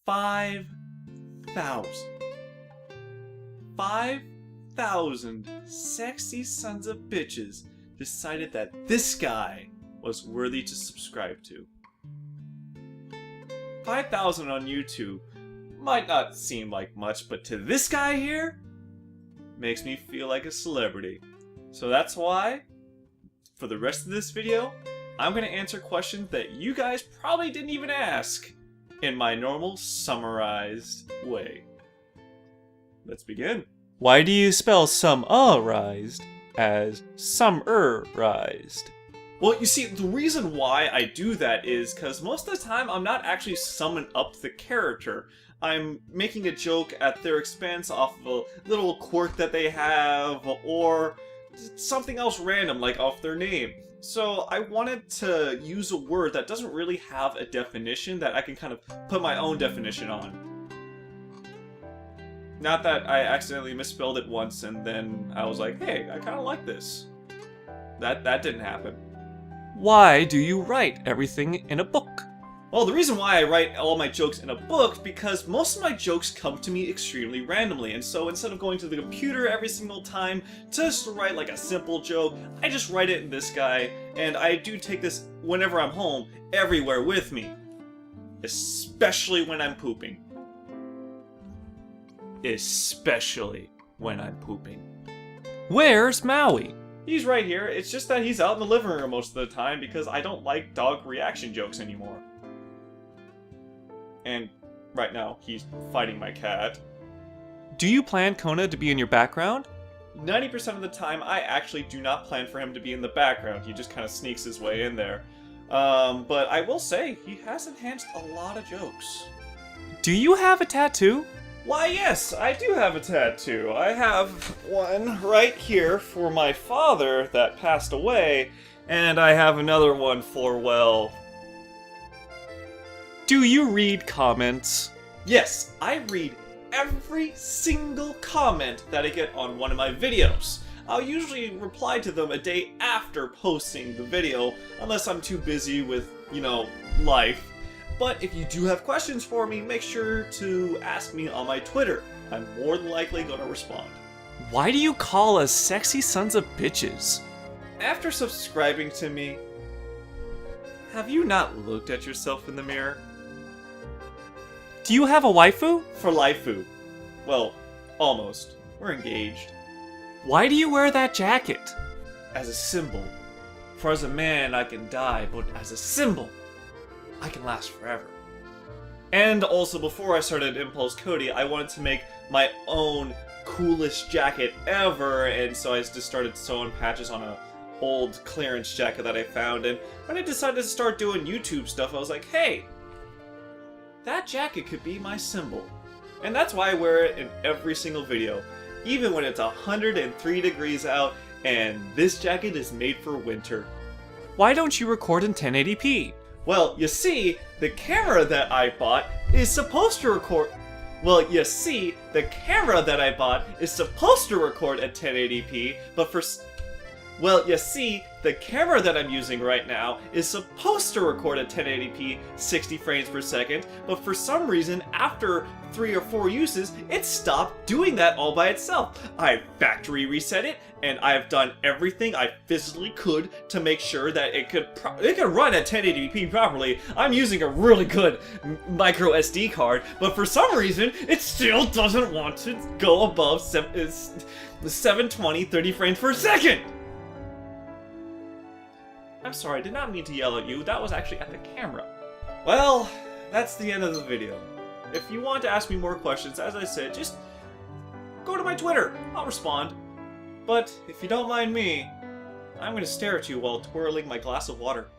5,000. 5,000 sexy sons of bitches decided that this guy was worthy to subscribe to. 5,000 on YouTube might not seem like much, but to this guy here, makes me feel like a celebrity. So that's why, for the rest of this video, I'm going to answer questions that you guys probably didn't even ask in my normal summarized way. Let's begin. Why do you spell summarized as summerized? Well, you see, the reason why I do that is because most of the time I'm not actually summing up the character. I'm making a joke at their expense off of a little quirk that they have, or something else random, like off their name. So I wanted to use a word that doesn't really have a definition that I can kind of put my own definition on. Not that I accidentally misspelled it once and then I was like, hey, I kind of like this. That didn't happen. Why do you write everything in a book? Well, the reason why I write all my jokes in a book because most of my jokes come to me extremely randomly, and so instead of going to the computer every single time just to write like a simple joke, I just write it in this guy, and I do take this whenever I'm home, everywhere with me. Especially when I'm pooping. Especially when I'm pooping. Where's Maui? He's right here, it's just that he's out in the living room most of the time because I don't like dog reaction jokes anymore. And right now, he's fighting my cat. Do you plan Kona to be in your background? 90% of the time, I actually do not plan for him to be in the background. He just kind of sneaks his way in there. But I will say, he has enhanced a lot of jokes. Do you have a tattoo? Why, yes, I do have a tattoo. I have one right here for my father that passed away, and I have another one for, well... Do you read comments? Yes, I read every single comment that I get on one of my videos. I'll usually reply to them a day after posting the video, unless I'm too busy with, life. But if you do have questions for me, make sure to ask me on my Twitter. I'm more than likely going to respond. Why do you call us sexy sons of bitches? After subscribing to me, have you not looked at yourself in the mirror? Do you have a waifu? For laifu. Well, almost. We're engaged. Why do you wear that jacket? As a symbol. For as a man, I can die, but as a symbol, I can last forever. And also, before I started Impulse Cody, I wanted to make my own coolest jacket ever, and so I just started sewing patches on a old clearance jacket that I found, and when I decided to start doing YouTube stuff, I was like, hey, that jacket could be my symbol. And that's why I wear it in every single video, even when it's 103 degrees out, and this jacket is made for winter. Why don't you record in 1080p? Well, you see, the camera that I bought is supposed to record... Well, you see, the camera that I bought is supposed to record at 1080p, but for... Well, you see, the camera that I'm using right now is supposed to record at 1080p, 60 frames per second, but for some reason, after 3 or 4 uses, it stopped doing that all by itself. I factory reset it, and I've done everything I physically could to make sure that it could run at 1080p properly. I'm using a really good micro SD card, but for some reason, it still doesn't want to go above 720, 30 frames per second! I'm sorry, I did not mean to yell at you. That was actually at the camera. Well, that's the end of the video. If you want to ask me more questions, as I said, just go to my Twitter. I'll respond. But if you don't mind me, I'm going to stare at you while twirling my glass of water.